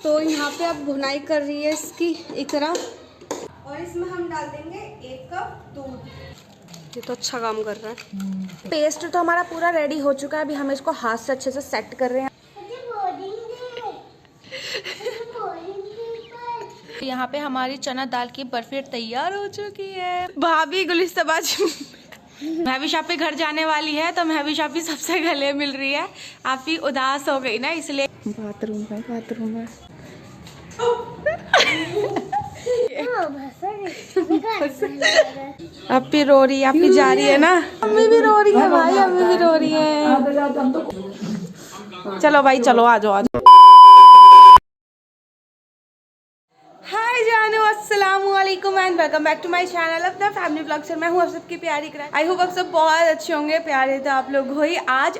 तो यहाँ पे अब भुनाई कर रही है इसकी इकरा, और इसमें हम डाल देंगे 1 कप दूध। ये तो अच्छा काम कर रहा है। पेस्ट तो हमारा पूरा रेडी हो चुका है, अभी हम इसको हाथ से अच्छे से सेट कर रहे हैं। यहाँ पे हमारी चना दाल की बर्फी तैयार हो चुकी है। भाभी गुलिस्ताबाज महवी शापी घर जाने वाली है, तो महवी शापी सबसे गले मिल रही है। आप ही उदास हो गई ना, इसलिए बाथरूम है। अप्पी रो रही है, अप्पी जा रही है ना, अम्मी भी रो रही है भाई, अम्मी भी रो रही है। चलो भाई चलो, आ जाओ। हाय जानू, अस्सलामुअलैकुम and welcome back to my channel अपना फैमिली ब्लॉग से। मैं हूँ आप सबकी प्यारी इकरा। आई होप आप सब बहुत अच्छे होंगे, प्यारे तो आप लोग हो ही। आज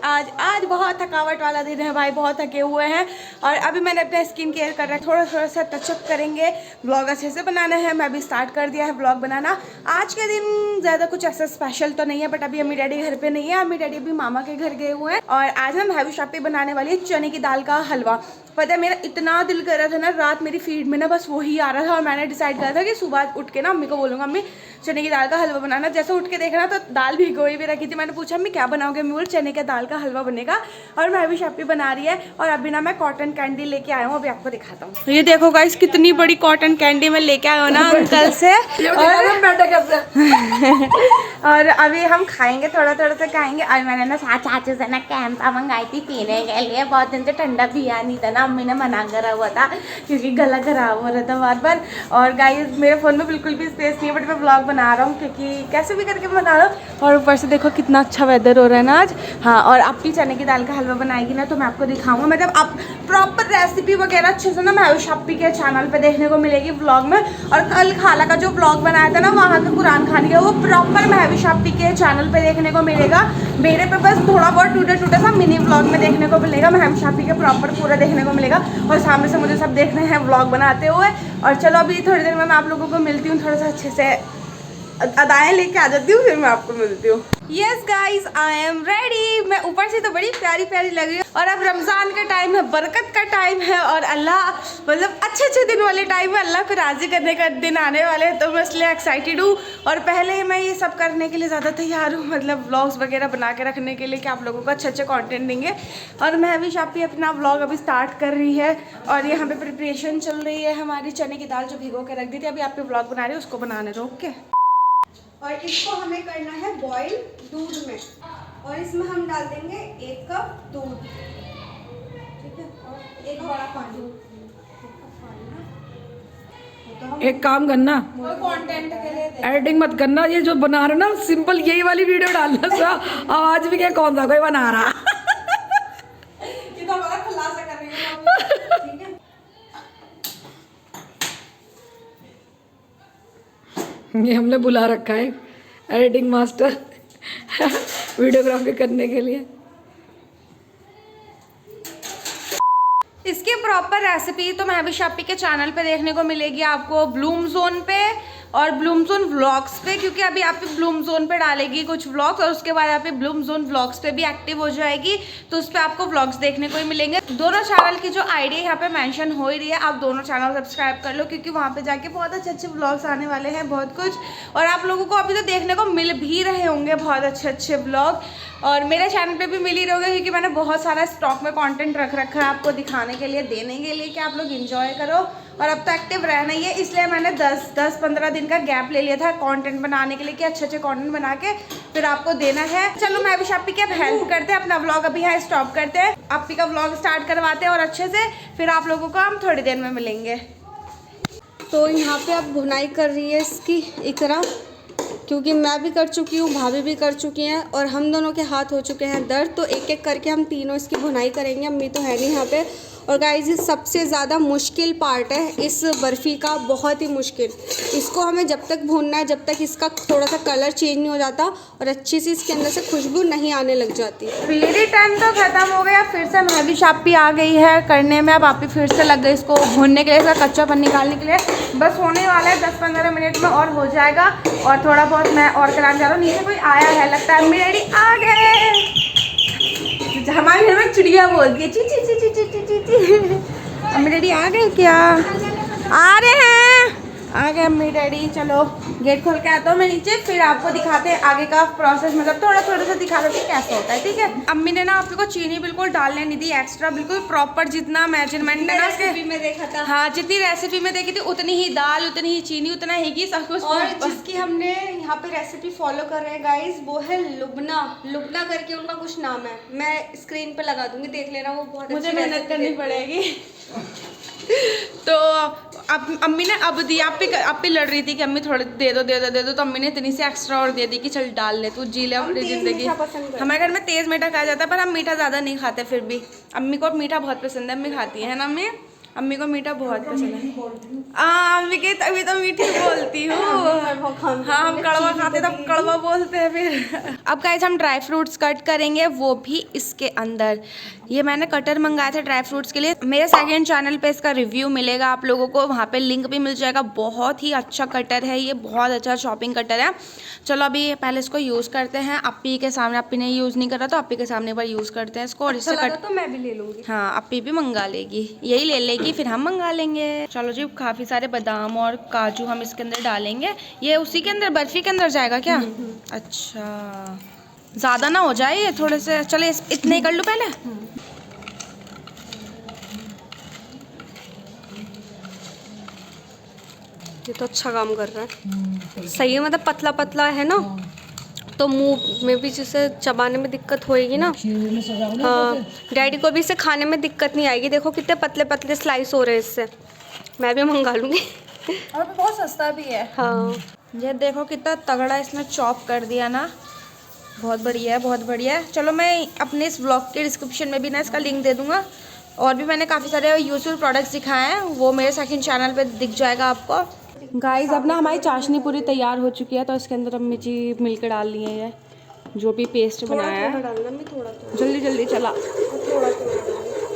बहुत थकावट वाला दिन है भाई, बहुत थके हुए हैं। और अभी मैंने अपना स्किन केयर कर रहा है, थोड़ा सा टचअप करेंगे। ब्लॉग अच्छे से बनाना है, मैं अभी स्टार्ट कर दिया है ब्लॉग बनाना। आज के दिन ज़्यादा कुछ ऐसा स्पेशल तो नहीं है, बट अभी अम्मी डैडी घर पे नहीं है। अम्मी डैडी अभी मामा के घर गए हुए हैं। और आज हम महवी शापी बनाने वाली है चने की दाल का हलवा। पता है मेरा इतना दिल कर रहा था ना, रात मेरी फीड में ना बस वही आ रहा था, और मैंने डिसाइड करा था कि सुबह उठ के ना अम्मी को बोलूँगा अम्मी चने की दाल का हलवा बनाना। जैसे उठ के देखना तो दाल भिगोई भी रखी थी। मैंने पूछा अम्मी क्या बनाओगे, अम्मी बोल चने के दाल का हलवा बनेगा। और महवी शापी बना रही है। और अभी ना मैं कॉटन कैंडी लेके आया हूँ, अभी आपको दिखाता हूँ। ये देखो गाइस, कितनी बड़ी कॉटन कैंडी मैं लेके आया हूँ ना अंकल से। और अभी हम खाएंगे, थोड़ा सा खाएंगे। और मैंने ना चाचू से ना कैंपा मंगाई थी पीने के लिए, बहुत दिन से ठंडा पिया नहीं था ना, अम्मी ने मना करा हुआ था क्योंकि गला खराब हो रहा था बार। और गाइस मेरे फ़ोन में बिल्कुल भी स्पेस नहीं है, बट मैं ब्लॉग बना रहा हूँ क्योंकि कैसे भी करके बना रहा हूँ। और ऊपर से देखो कितना अच्छा वेदर हो रहा है ना आज। हाँ, और अप्पी चने की दाल का हलवा बनाएगी ना, तो मैं आपको दिखाऊंगा। मतलब आप प्रॉपर रेसिपी वगैरह अच्छे से ना महवी शापी के चैनल पे देखने को मिलेगी व्लॉग में। और कल खाला का जो व्लॉग बनाया था ना वहाँ का कुरान खाने का, वो प्रॉपर महवी शापी के चैनल पे देखने को मिलेगा। मेरे पे बस थोड़ा बहुत टूटा सा मिनी व्लॉग में देखने को मिलेगा, महवी शापी के प्रॉपर पूरा देखने को मिलेगा। और सामने से मुझे सब देखने हैं व्लॉग बनाते हुए। और चलो अभी थोड़ी देर में मैं आप लोगों को मिलती हूँ, थोड़ा सा अच्छे से अदाएँ लेके आ जाती हूँ, फिर मैं आपको मिलती हूँ। Yes guys, I am ready. मैं ऊपर से तो बड़ी प्यारी लग रही हूँ। और अब रमज़ान का टाइम है, बरकत का टाइम है, और अल्लाह मतलब अच्छे दिन वाले टाइम है, अल्लाह को राज़ी करने का दिन आने वाले हैं। तो मैं इसलिए एक्साइटेड हूँ। और पहले मैं ये सब करने के लिए ज़्यादा तैयार हूँ, मतलब व्लॉग्स वगैरह बना के रखने के लिए कि आप लोगों को अच्छे कंटेंट देंगे। और महवी शापी अपना व्लॉग अभी स्टार्ट कर रही है। और यहाँ पे प्रिपरेशन चल रही है हमारी चने की दाल जो भिगो के रख दी थी, अभी आप व्लॉग बना रही है, उसको बनाने दो। ओके। और इसको हमें करना है बॉईल दूध में, और इसमें हम डाल देंगे 1 कप दूध, ठीक है, और 1 बड़ा पानी। एक काम करना, कंटेंट के लिए एडिटिंग मत करना, ये जो बना रहे ना सिंपल यही वाली वीडियो डालना सा। आवाज भी क्या कौन सा कोई बना रहा। ये तो हमारा खुलासा करेंगे, ठीक है। ये हमने बुला रखा है एडिटिंग मास्टर वीडियोग्राफी करने के लिए। इसकी प्रॉपर रेसिपी तो महवी शापी के चैनल पे देखने को मिलेगी आपको, ब्लूम जोन पे और ब्लूम जोन व्लॉग्स पे, क्योंकि अभी आप ब्लूम जोन पे डालेगी कुछ व्लॉग्स, और उसके बाद आप ब्लूम जोन व्लॉग्स पे भी एक्टिव हो जाएगी, तो उस पर आपको व्लॉग्स देखने को ही मिलेंगे। दोनों चैनल की जो आईडी यहाँ पे मेंशन हो ही रही है, आप दोनों चैनल सब्सक्राइब कर लो, क्योंकि वहाँ पे जाके बहुत अच्छे व्लॉग्स आने वाले हैं, बहुत कुछ। और आप लोगों को अभी तो देखने को मिल भी रहे होंगे बहुत अच्छे व्लॉग, और मेरे चैनल पे भी मिल ही रहोगे, क्योंकि मैंने बहुत सारा स्टॉक में कंटेंट रख रखा है आपको दिखाने के लिए, देने के लिए, कि आप लोग एंजॉय करो। और अब तो एक्टिव रहना ही है, इसलिए मैंने 10-15 दिन का गैप ले लिया था कंटेंट बनाने के लिए, कि अच्छे कंटेंट बना के फिर आपको देना है। चलो मैं अभी शापी की अब हेल्प करते हैं, अपना व्लॉग अभी यहाँ स्टॉप करते हैं, अप्पी का व्लॉग स्टार्ट करवाते हैं, और अच्छे से फिर आप लोगों को हम थोड़ी देर में मिलेंगे। तो यहाँ पे अब भुनाई कर रही है इसकी इकरा, क्योंकि मैं भी कर चुकी हूँ, भाभी भी कर चुकी हैं, और हम दोनों के हाथ हो चुके हैं दर्द। तो एक करके हम तीनों इसकी भुनाई करेंगे। अम्मी तो है नहीं यहाँ पे। और गाइस ये सबसे ज़्यादा मुश्किल पार्ट है इस बर्फ़ी का, बहुत ही मुश्किल। इसको हमें जब तक भूनना है जब तक इसका थोड़ा सा कलर चेंज नहीं हो जाता और अच्छी सी इसके अंदर से खुशबू नहीं आने लग जाती। मेरी टाइम तो ख़त्म हो गया, फिर से महवी शापी आ गई है करने में। अब आप ही फिर से लग गई इसको भूनने के लिए, इसका कच्चापन निकालने के लिए। बस होने वाला है 10-15 मिनट में और हो जाएगा। और थोड़ा बहुत मैं और कराने जा रहा हूँ। नीचे कोई आया है लगता है, अम्मी डैडी आ गए। हमारे घर में चिड़िया बोलती है ची ची ची ची ची ची ची ची। अम्मी डैडी आ गए क्या? आ रहे हैं, आ गए अम्मी डैडी। चलो गेट खोल के आता हूँ मैं नीचे, फिर आपको दिखाते हैं आगे का प्रोसेस, मतलब थोड़ा थोड़ा सा दिखा देते हैं कैसा होता है, ठीक है। अम्मी ने ना आप को चीनी बिल्कुल डालने नहीं दी एक्स्ट्रा, बिल्कुल प्रॉपर जितना मेजरमेंट है ना उसके में देखा था, हाँ जितनी रेसिपी में देखी थी उतनी ही दाल, उतनी ही चीनी, उतना ही सब कुछ। और जिसकी हमने यहाँ पे रेसिपी फॉलो कर रहे हैं गाइज, वो है लुबना। लुबना करके उनका कुछ नाम है, मैं स्क्रीन पे लगा दूंगी, देख लेना, वो बहुत मुझे मेहनत करनी पड़ेगी। तो अब अम्मी ने अब दी, आप भी लड़ रही थी कि अम्मी थोड़े दे दो दे दो दे दो, तो अम्मी ने इतनी सी एक्स्ट्रा और दे दी कि चल डाल ले, तू जी ले अपनी जिंदगी। हमारे घर में तेज मीठा खाया जाता है, पर हम मीठा ज़्यादा नहीं खाते, फिर भी अम्मी को मीठा बहुत पसंद है, अम्मी खाती है ना अम्मी, अम्मी को मीठा बहुत पसंद है। अम्मी की तभी तो मीठी बोलती हूँ। हाँ हम कड़वा खाते तब कड़वा बोलते हैं फिर। अब गाइस हम ड्राई फ्रूट्स कट करेंगे, वो भी इसके अंदर। ये मैंने कटर मंगाए थे ड्राई फ्रूट्स के लिए, मेरे सेकंड चैनल पे इसका रिव्यू मिलेगा आप लोगों को, वहाँ पे लिंक भी मिल जाएगा। बहुत ही अच्छा कटर है ये, बहुत अच्छा शॉपिंग कटर है। चलो अभी पहले इसको यूज़ करते हैं अप्पी के सामने, अप्पी ने यूज़ नहीं करा तो अप्पी के सामने पर यूज़ करते हैं इसको, और इससे कट तो मैं भी ले लूँगी। हाँ अप्पी भी मंगा लेगी, यही ले लेगी फिर हम मंगा लेंगे। चलो जी काफ़ी सारे बादाम और काजू हम इसके अंदर डालेंगे। ये उसी के अंदर बर्फी के अंदर जाएगा क्या? अच्छा ज़्यादा ना हो जाए ये थोड़े से, चले इतने ही कर लूँ पहले। ये तो अच्छा काम कर रहा है, सही है, मतलब पतला पतला है ना, तो मुंह में भी जिसे चबाने में दिक्कत होएगी ना। हाँ डैडी को भी इसे खाने में दिक्कत नहीं आएगी। देखो कितने पतले पतले स्लाइस हो रहे हैं इससे, मैं भी मंगा लूँगी। और बहुत सस्ता भी है। हाँ ये देखो कितना तगड़ा इसने चॉप कर दिया ना, बहुत बढ़िया है, बहुत बढ़िया है। चलो मैं अपने इस व्लॉग के डिस्क्रिप्शन में भी ना इसका लिंक दे दूँगा, और भी मैंने काफ़ी सारे यूजफुल प्रोडक्ट्स दिखाए हैं, वो मेरे सेकंड चैनल पे दिख जाएगा आपको। गाइस अब ना हमारी चाशनी पूरी तैयार हो चुकी है, तो इसके अंदर अम्मी जी मिल्क डाल लिए है, जो भी पेस्ट बनाया है। जल्दी जल्दी चला,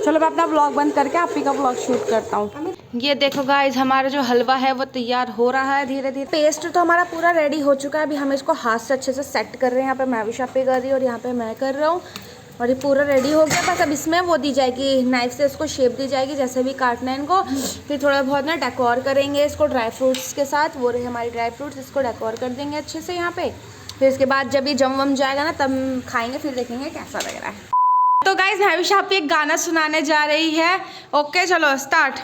चलो मैं अपना व्लॉग बंद करके अप्पी का व्लॉग शूट करता हूँ। ये देखो गाइस हमारा जो हलवा है वो तैयार हो रहा है धीरे धीरे। पेस्ट तो हमारा पूरा रेडी हो चुका है, अभी हम इसको हाथ से अच्छे से सेट कर रहे हैं। यहाँ पे मैं भी शापी कर रही हूँ और यहाँ पे मैं कर रहा हूँ, और ये पूरा रेडी हो गया। बस अब इसमें वो दी जाएगी, नाइफ से इसको शेप दी जाएगी जैसे भी काटना है इनको। फिर थोड़ा बहुत ना डेकोर करेंगे इसको ड्राई फ्रूट्स के साथ, वो रहे हमारी ड्राई फ्रूट्स, इसको डेकोर कर देंगे अच्छे से यहाँ पे। फिर इसके बाद जब ये जम वम जाएगा ना तब खाएंगे, फिर देखेंगे कैसा लग रहा है। तो गाइस मैं भी शापी एक गाना सुनाने जा रही है। ओके चलो स्टार्ट।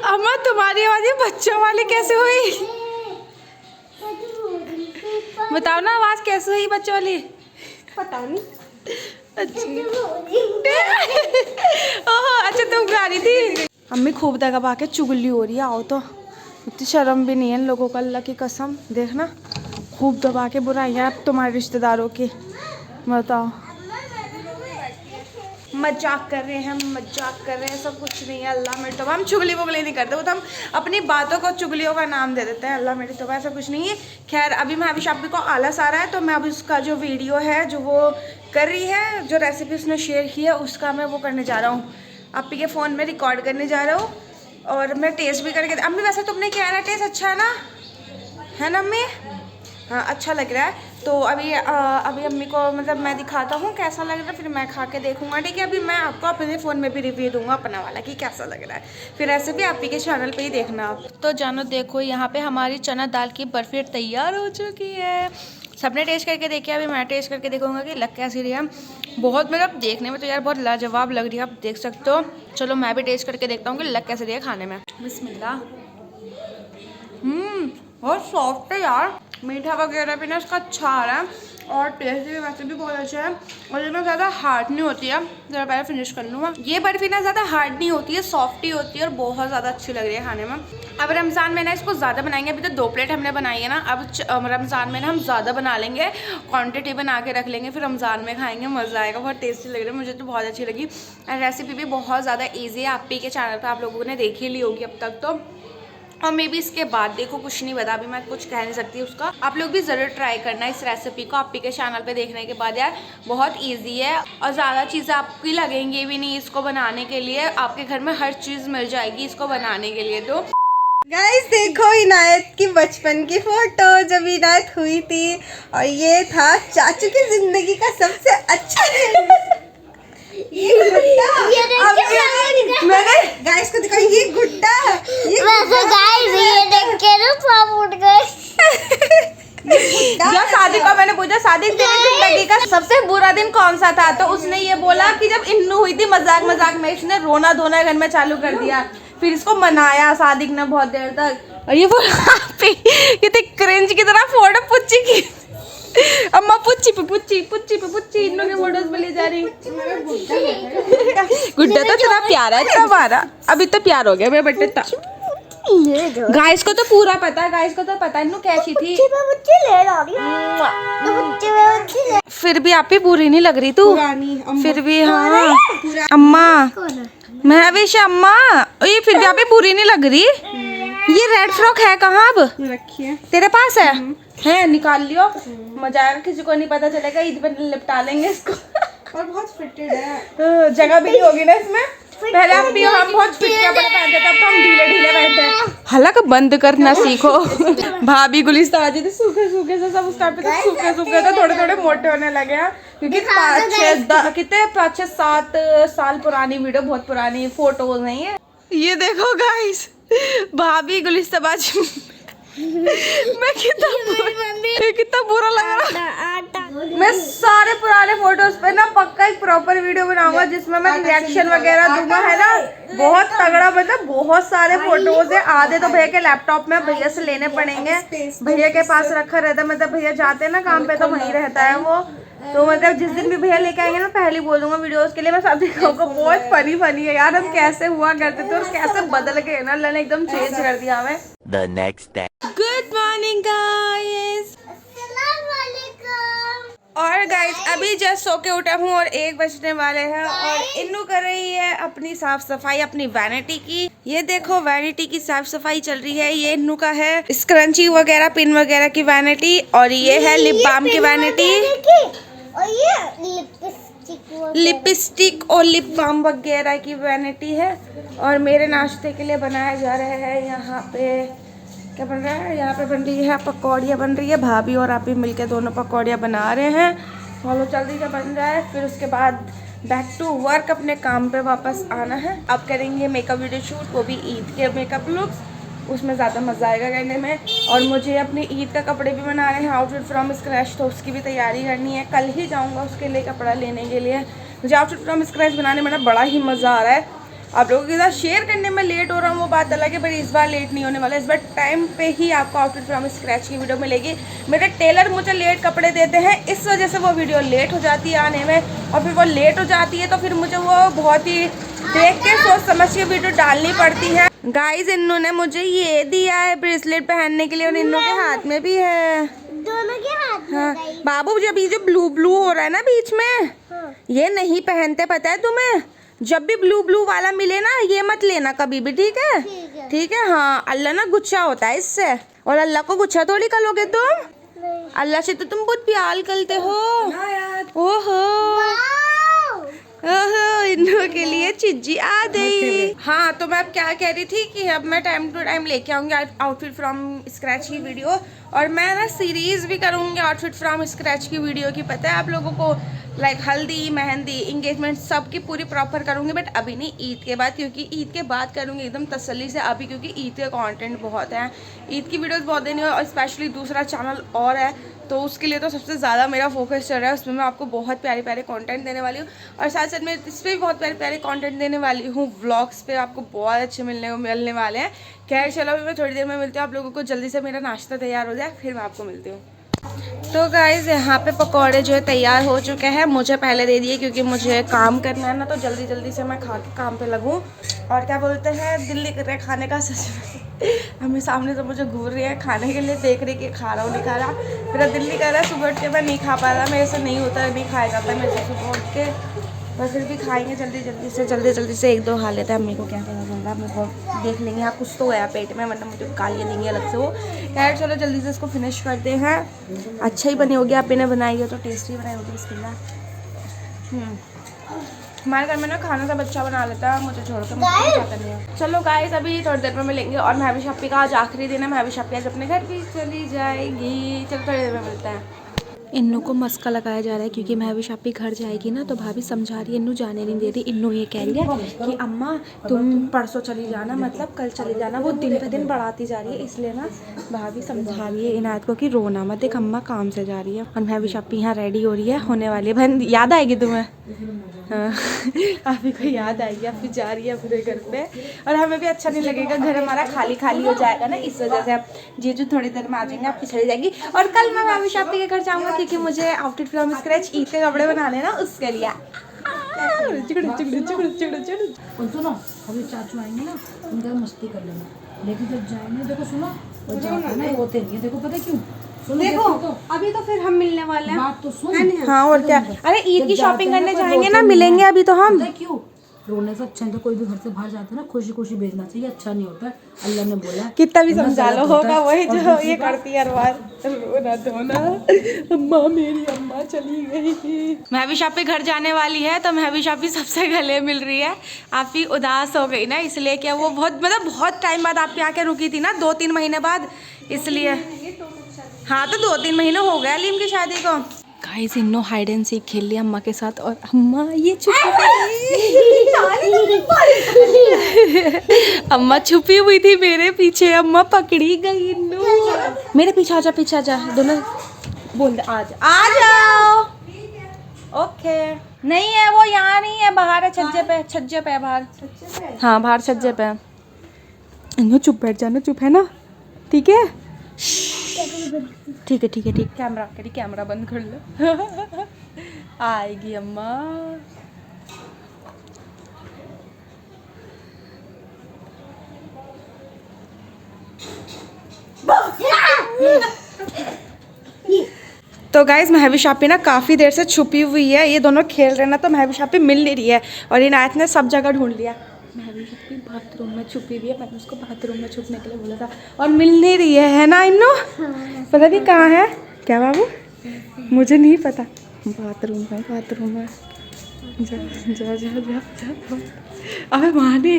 अम्मा तुम्हारी आवाज़ बच्चों वाली कैसे हुई? बताओ ना आवाज़ कैसे हुई बच्चों वाली? पता नहीं। अच्छा तुम गा रही थी। अम्मी खूब दबा के चुगली हो रही है, आओ तो इतनी शर्म भी नहीं है इन लोगों का, अल्लाह की कसम। देखना खूब दबा के बुराइयां अब तुम्हारे रिश्तेदारों की, बताओ। मजाक कर रहे हैं, हम मजाक कर रहे हैं, सब कुछ नहीं है। अल्लाह मेरी तौबा, हम चुगली वुगली नहीं करते, वो तो हम अपनी बातों को चुगलियों का नाम दे देते हैं। अल्लाह मेरी तौबा, ऐसा कुछ नहीं है। खैर अभी मैं अभी शापी को आलस आ रहा है, तो मैं अभी उसका जो वीडियो है जो वो कर रही है, जो रेसिपी उसने शेयर की है, उसका मैं वो करने जा रहा हूँ, अप्पी के फ़ोन में रिकॉर्ड करने जा रहा हूँ। और मैं टेस्ट भी करके, अम्मी वैसे तुमने क्या है ना, टेस्ट अच्छा है ना, है ना अम्मी? हाँ अच्छा लग रहा है। तो अभी अम्मी को मतलब मैं दिखाता हूँ कैसा लग रहा है, फिर मैं खा के देखूँगा, ठीक है। अभी मैं आपको अपने फ़ोन में भी रिव्यू दूंगा अपना वाला कि कैसा लग रहा है, फिर ऐसे भी अप्पी के चैनल पे ही देखना आप। तो जानो देखो यहाँ पे हमारी चना दाल की बर्फी तैयार हो चुकी है। सबने टेस्ट करके देखी, अभी मैं टेस्ट करके देखूँगा कि लग कैसी रही है। बहुत मतलब देखने में तो यार बहुत लाजवाब लग रही है, आप देख सकते हो। चलो मैं भी टेस्ट करके देखता हूँ कि लग कैसे रही है खाने में। बिस्मिल्लाह। बहुत सॉफ्ट है यार, मीठा वगैरह भी ना इसका अच्छा आ रहा है, और टेस्ट भी वैसे भी बहुत अच्छा है। और ये ना ज़्यादा हार्ड नहीं होती है, ज़रा पहले फिनिश कर लूँगा। ये बर्फ़ी ना ज़्यादा हार्ड नहीं होती है, सॉफ्ट ही होती है, और बहुत ज़्यादा अच्छी लग रही है खाने में। अब रमज़ान में ना इसको ज़्यादा बनाएंगे, अभी तो 2 प्लेट हमने बनाई है ना, अब रमज़ान में ना हम ज़्यादा बना लेंगे, क्वान्टिटी बना के रख लेंगे, फिर रमज़ान में खाएँगे, मज़ा आएगा। बहुत टेस्टी लग रही है, मुझे तो बहुत अच्छी लगी। और रेसिपी भी बहुत ज़्यादा ईजी है, अप्पी के चैनल पर आप लोगों ने देख ही ली होगी अब तक तो। और मे भी इसके बाद देखो, कुछ नहीं पता, अभी मैं कुछ कह नहीं सकती उसका। आप लोग भी ज़रूर ट्राई करना इस रेसिपी को। आप के चैनल पे देखने के बाद यार बहुत इजी है और ज़्यादा चीज़ें आपकी लगेंगी भी नहीं इसको बनाने के लिए। आपके घर में हर चीज़ मिल जाएगी इसको बनाने के लिए। तो गाइस देखो इनायत की बचपन की फोटो जब इनायत हुई थी, और ये था चाचू की जिंदगी का सबसे अच्छा दिन। ये गुड्डा मैंने गाइस को दिखा, ये गुड्डा ये देख के ना पाप उठ गए। जब शादी का मैंने पूछा शादी तेरी जिंदगी का सबसे बुरा दिन कौन सा था, तो उसने ये बोला कि जब इन्नू हुई थी। मजाक मजाक में इसने रोना धोना घर में चालू कर दिया। फिर इसको मनाया सादिक ने बहुत देर तक। और ये ये क्रिंज की तरह फोटो पुच्ची की अम्मा पुच्ची पे इन्नू के फोटोज में ले जा रही। गुड्डा तो तेरा प्यारा है तुम्हारा, अभी तो प्यार हो गया मेरे बेटे था। गाइस को तो पूरा पता है, गाइस को तो पता है इन्नू कैसी थी। फिर भी आप ही बुरी नहीं लग रही तू, फिर भी। हाँ अम्मा, मैं विश अम्मा, ये फिर भी आप ही बुरी नहीं लग रही। ये रेड फ्रॉक है कहाँ अब? रखिए तेरे पास है निकाल लियो, मजा आएगा, किसी को नहीं पता चलेगा। ईद पे लिपटा लेंगे इसको। और बहुत फिटेड है, जगह भी नहीं होगी ना इसमें। पहले हम बहुत फिट कपड़े पहनते थे, अब तो हम ढीले ढीले पहनते हैं। हालांकि बंद करना सीखो। भाभी गुलिस्ता आ जाती सूखे से सब उस टाइम पे सूखे थे, थोड़े थोड़े मोटे होने लगे हैं क्योंकि 5-6 7 साल पुरानी वीडियो, बहुत पुरानी फोटोज नहीं है। ये देखो गाइस, भाभी गुलिस्ता बाजी मैं कितना बुरा लग रहा। मैं सारे पुराने फोटोज पे ना पक्का एक प्रॉपर वीडियो बनाऊंगा जिसमें मैं रिएक्शन वगैरह दूंगा, है ना। बहुत तगड़ा, मतलब बहुत सारे फोटोज है। आधे तो भैया के लैपटॉप में भैया से लेने पड़ेंगे, भैया के पास रखा रहता है। मतलब भैया जाते हैं ना काम पे तो वहीं रहता है वो। तो मतलब जिस दिन भी भैया लेके आएंगे ना, पहले बोल दूंगा वीडियोस के लिए। मैं सब दिखाऊंगा। बहुत फनी है यार, हम कैसे हुआ करते थे और कैसे बदल गए ना, अल्लाह ने एकदम चेंज कर दिया हमें। The next day. Good morning guys. और गाइस अभी जस्ट सो के उठा हूँ और 1 बजने वाले हैं और इन्नू कर रही है अपनी साफ सफाई अपनी वैनिटी की। ये देखो वैनिटी की साफ सफाई चल रही है। ये इन्नू का है स्क्रंची वगैरह, पिन वगैरह की वैनिटी, और ये है लिप बाम की वैनिटी, और ये लिपस्टिक और लिप बाम वगैरह की वैनिटी है। और मेरे नाश्ते के लिए बनाया जा रहा है यहाँ पे, क्या बन रहा है यहाँ पे, बन रही है पकौड़ियाँ बन रही है। भाभी और आप ही मिलके दोनों पकौड़ियाँ बना रहे हैं। फॉलो जल्दी से बन रहा है। फिर उसके बाद बैक टू वर्क, अपने काम पे वापस आना है। अब करेंगे मेकअप वीडियो शूट, वो भी ईद के मेकअप लुक्स, उसमें ज़्यादा मज़ा आएगा करने में। और मुझे अपनी ईद का कपड़े भी बनाने हैं, आउटफिट फ्रॉम स्क्रैच, तो उसकी भी तैयारी करनी है। कल ही जाऊँगा उसके लिए कपड़ा लेने के लिए। मुझे आउटफिट फ्रॉम स्क्रैच बनाने में ना बड़ा ही मज़ा आ रहा है। आप लोगों के साथ शेयर करने में लेट हो रहा हूँ वो बात अलग है, पर इस बार लेट नहीं होने वाला। इस बार टाइम पे ही आपको आउटफिट फ्रॉम स्क्रैच की वीडियो मिलेगी। मेरे टेलर मुझे लेट कपड़े देते हैं, इस वजह से वो वीडियो लेट हो जाती है आने में। और फिर वो लेट हो जाती है तो फिर मुझे वो बहुत ही देख के सोच समझ के वीडियो डालनी पड़ती है। गाइस इन्नू ने मुझे ये दिया है ब्रेसलेट पहनने के लिए, और इन्नू के हाथ में भी है, दोनों के हाथ में। हाँ बाबू, जब ये जो ब्लू हो रहा है ना बीच में, ये नहीं पहनते, पता है तुम्हें। जब भी ब्लू वाला मिले ना, ये मत लेना कभी भी, ठीक है? ठीक है हाँ, अल्लाह ना गुस्सा होता है इससे, और अल्लाह को गुस्सा थोड़ी करोगे तुम। अल्लाह से तो तुम बहुत प्यार करते हो। ओहो ओहो, इन्नू के लिए चिज्जी आ गई। हाँ तो मैं अब क्या कह रही थी कि अब मैं टाइम टू टाइम लेके आऊंगी आउटफिट फ्रॉम स्क्रैच की वीडियो, और मैं ना सीरीज भी करूंगी आउटफिट फ्रॉम स्क्रैच की वीडियो की। पता है आप लोगों को, लाइक हल्दी, मेहंदी, इंगेजमेंट सब की पूरी प्रॉपर करूंगी, बट अभी नहीं, ईद के बाद, क्योंकि ईद के बाद करूंगी एकदम तसल्ली से। अभी क्योंकि ईद के कंटेंट बहुत है, ईद की वीडियोस बहुत देनी है, और स्पेशली दूसरा चैनल और है, तो उसके लिए तो सबसे ज़्यादा मेरा फोकस चल रहा है। उसमें मैं आपको बहुत प्यारे प्यारे कंटेंट देने वाली हूँ, और साथ साथ में इस पर भी बहुत प्यारे प्यारे कंटेंट देने वाली हूँ। व्लॉग्स पे आपको बहुत अच्छे मिलने वाले हैं। खैर चलो अभी मैं थोड़ी देर में मिलती हूँ आप लोगों को। जल्दी से मेरा नाश्ता तैयार हो जाए फिर मैं आपको मिलती हूँ। तो गाइज़ यहाँ पे पकौड़े जो है तैयार हो चुके हैं। मुझे पहले दे दिए क्योंकि मुझे काम करना है ना, तो जल्दी जल्दी से मैं खा के काम पे लगूँ। और क्या बोलते हैं, दिल नहीं कर रहा है खाने का सच में। हमें सामने तो मुझे घूर रही है खाने के लिए, देख रही कि खा रहा हूँ नहीं खा रहा। मेरा दिल नहीं कर रहा, सुबह उठ के मैं नहीं खा पा रहा, मेरे से नहीं होता, नहीं खाया जाता मेरे से सुबह उठ के। पर फिर भी खाएंगे जल्दी से 1-2 खा लेते हैं। अम्मी को क्या पता चल रहा है, मेरे को देख लेंगे। हाँ कुछ तो गया पेट में, वरना मुझे गालियाँ देंगे अलग से वो। खैर चलो जल्दी से इसको फिनिश करते हैं। अच्छा ही बनी होगी, आप इन्हें बनाई है तो टेस्टी बनाई होगी इसके लिए। हमारे घर में ना खाना सब अच्छा बना लेता है, मुझे छोड़ के मुझे क्या करनी है। चलो गाइस अभी थोड़ी देर में मिलेंगे और महवी शप्पी का आज आखिरी दिन है। महवी शप्पी आज अपने घर भी चली जाएगी। चलो थोड़ी देर में मिलते हैं। इन्नू को मस्का लगाया जा रहा है क्योंकि महवी शप्पी घर जाएगी ना, तो भाभी समझा रही है, इन्नू जाने नहीं दे रही। इन्नू ये कह रही है कि अम्मा तुम परसों चली जाना, मतलब कल चली जाना। वो दिन पे दिन बढ़ाती जा रही है, इसलिए ना भाभी समझा रही है इनायत को कि रोना मत, देख अम्मा काम से जा रही है। और महवी शप्पी यहाँ रेडी हो रही है, होने वाली है। बहन याद आएगी तुम्हें? हाँ आप ही को याद आएगी, आप भी जा रही है अपने घर पे। और हमें भी अच्छा नहीं लगेगा, घर हमारा खाली खाली हो जाएगा ना, इस वजह से। अब जीजू थोड़ी देर में आ जाएंगे, आपकी चली जाएगी। और कल मैं महवी शप्पी के घर जाऊँगा क्योंकि मुझे आउटफिट फ्रॉम स्क्रैच ईद के कपड़े बनाने ना, उसके लिए। सुनो अभी चाचू आएंगे ना, उनका मस्ती कर लेना, लेकिन जब जाएंगे देखो सुनो वो जाते ना रोते नहीं है। देखो पता क्यों? देखो तो अभी तो फिर हम मिलने वाले हैं। बात तो सुन। हाँ और क्या, अरे ईद की शॉपिंग करने जाएंगे ना, मिलेंगे अभी तो हम। क्यों रोने से अच्छा है तो कोई भी घर से बाहर जाते हैं ना, खुशी खुशी भेजना चाहिए, अच्छा नहीं होता है। अल्लाह ने बोला कितना भी समझा लो होगा वही जो ये करती है हर बार, रोना धोना। अम्मा मेरी अम्मा चली गई। महवी शप्पी घर जाने वाली है तो महवी शप्पी सबसे गले मिल रही है। आप ही उदास हो गई ना, इसलिए क्या वो बहुत टाइम बाद आपके आके रुकी थी ना, 2-3 महीने बाद, इसलिए। हाँ तो 2-3 महीने हो गए अलीम की शादी को। गाइस इन्नो हाइड एंड सीक खेल लिया अम्मा के साथ, और अम्मा ये अम्मा छुपी हुई थी मेरे पीछे, अम्मा पकड़ी गई। इन्नो मेरे पीछे आजा, पीछे आजा, दोनों बोल दे आ जाओ। ओके नहीं है वो, यहाँ नहीं है, बाहर है, छज्जे पे है बाहर। हाँ बाहर छज्जे पे। इन्नो चुप बैठ जाना, चुप है ना, ठीक है? ठीक है कैमरा बंद कर लो। आएगी अम्मा। तो गाइज महवी शप्पी ना काफ़ी देर से छुपी हुई है, ये दोनों खेल रहे ना, तो महवी शप्पी मिल नहीं रही है। और इनायत ने सब जगह ढूंढ लिया। महवी शप्पी बाथरूम में छुपी हुई है, मैंने उसको बाथरूम में छुपने के लिए बोला था और मिल नहीं रही है ना इन्नो? पता नहीं कहाँ है। क्या बाबू? मुझे नहीं पता। बाथरूम में जा। अबे माने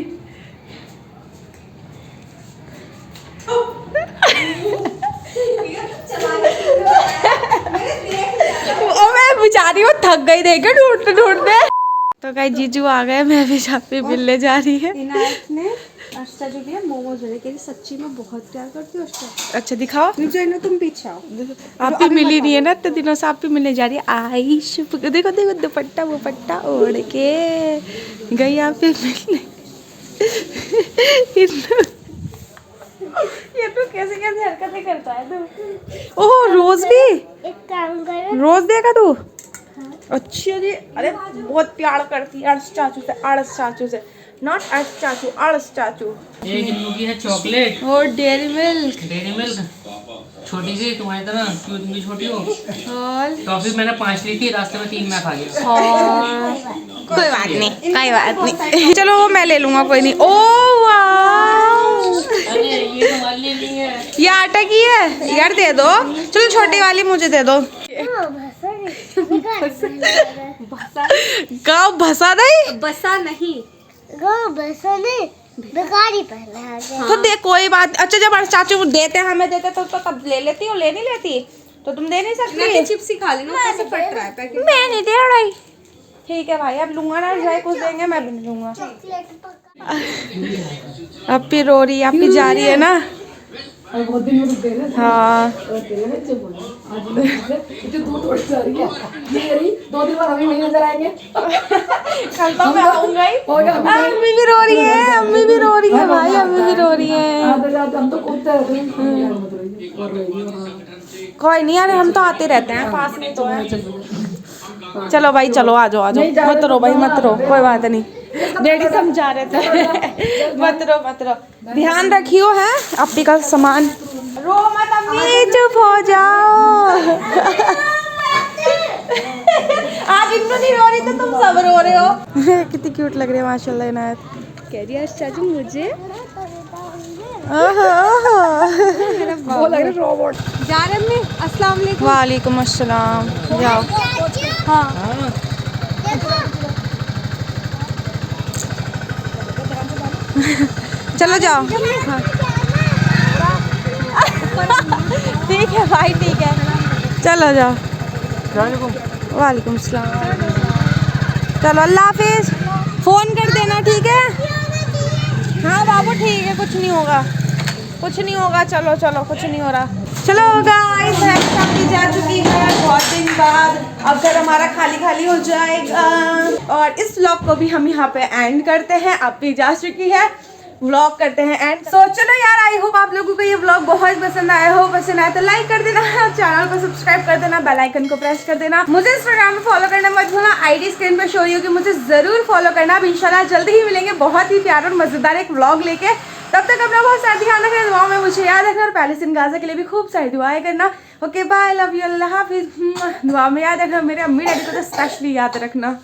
मैं बेचारी वो थक गई, देखे ढूंढते। तो गाइस जीजू आ गए, मैं भी शप्पी मिलने जा रही है। इनायत ने अर्षा जो भी है मोमोज वाले के सच्ची में बहुत प्यार करती है उसको। अच्छा दिखाओ। मुझे ना तुम पीछे आओ। आप भी मिली नहीं है ना इतने दिनों से, आप भी मिलने जा रही है। आइश देखो दुपट्टा ओढ़ के गई आप भी मिलने। ये तो कैसे हरकतें करता है तू। ओह रोज भी, एक काम करो, रोज देगा तू? अच्छा जी, अरे बहुत प्यार करती है अड़स चाचू से, नॉट अर्श चाचू, अड़स चाचू। एक इन्नू की है चॉकलेट और डेयरी मिल्क छोटी सी, तुम्हारी तरह क्यों तुम भी छोटी हो। और टॉफी मैंने 5 ली थी, रास्ते में 3 मैं खा गया। कोई बात नहीं। चलो वो मैं ले लूंगा, कोई नहीं। ओ वाह, अरे ये तुम्हारे लिए नहीं है, ये आटा की है यार, दे दो। चलो छोटी वाली मुझे दे दो। गाँव भसा नहीं, बसा नहीं, बेकारी पहले आ गया। तो दे कोई बात। अच्छा जब चाचू देते हमें देते तो तब ले लेती हो, ले नहीं लेती तो तुम दे नहीं सकती। चिप्स ही खा लेना, कैसे फट रहा है पैकेट। मैं नहीं दे रही। ठीक है भाई, अब लूंगा ना, जाए कुछ देंगे मैं भी नहीं लूंगा। अब भी रो रही है, अब भी जा रही है ना। बहुत दिन में रुक गए ना। हाँ दूर उड़ जा रही है, ये रही 2 दिन बाद हमें नहीं नजर आएंगे। कल तो मैं आऊंगा ही। अम्मी भी रो रही है भाई, अम्मी भी रो रही है। हम तो कूदते रहते हैं। कोई नहीं, अरे हम तो आते रहते हैं, पास में तो है। चलो भाई चलो, आ जाओ मत रो भाई, मत रो, कोई बात नहीं। डैडी समझा रहे थे। मत रो, ध्यान रखियो है अप्पी का सामान। रो मत अम्मी, चुप हो जाओ। आज इनको नहीं रो रही तो तुम सब रो रहे हो। कितनी क्यूट लग रही है माशाल्लाह इनायत। कह रही है चाचू मुझे वो लग रहा है रोबोट। जा रहे अम्मी, अस्सलाम वालेकुम। वालेकुम अस्सलाम। जाओ। हाँ चलो जाओ। हाँ। ठीक है भाई ठीक है, चलो जाओ। वालेकुम अस्सलाम। चलो अल्लाह हाफिज, फ़ोन कर देना ठीक है। हाँ बाबू ठीक है, कुछ नहीं होगा कुछ नहीं होगा, चलो चलो कुछ नहीं हो रहा। चलो गाइस शादी जा चुकी है बहुत दिन बाद, अब घर हमारा खाली खाली हो जाएगा और इस व्लॉग को भी हम यहाँ पे एंड करते हैं। अब भी जा चुकी है, व्लॉग करते हैं एंड। तो चलो यार, आई होप आप लोगों को ये व्लॉग बहुत पसंद आया हो। पसंद आया तो लाइक कर देना, चैनल को सब्सक्राइब कर देना, बेल आइकन को प्रेस कर देना। मुझे इंस्टाग्राम पे फॉलो करना मत भूलना, आईडी स्क्रीन पे शो हो रही होगी, मुझे जरूर फॉलो करना। अब इंशाल्लाह जल्दी ही मिलेंगे बहुत ही प्यारा और मजेदार एक व्लॉग लेके। तब तक अपना बहुत सारा ध्यान रखना, दुआ में मुझे याद रखना और पैलेस्टीन गाजा के लिए भी खूब सारी दुआएं करना। ओके बाय, लव यू, अल्लाह हाफिज। दुआ में याद रखना, मेरे अम्मी डैडी को तो स्पेशली याद रखना।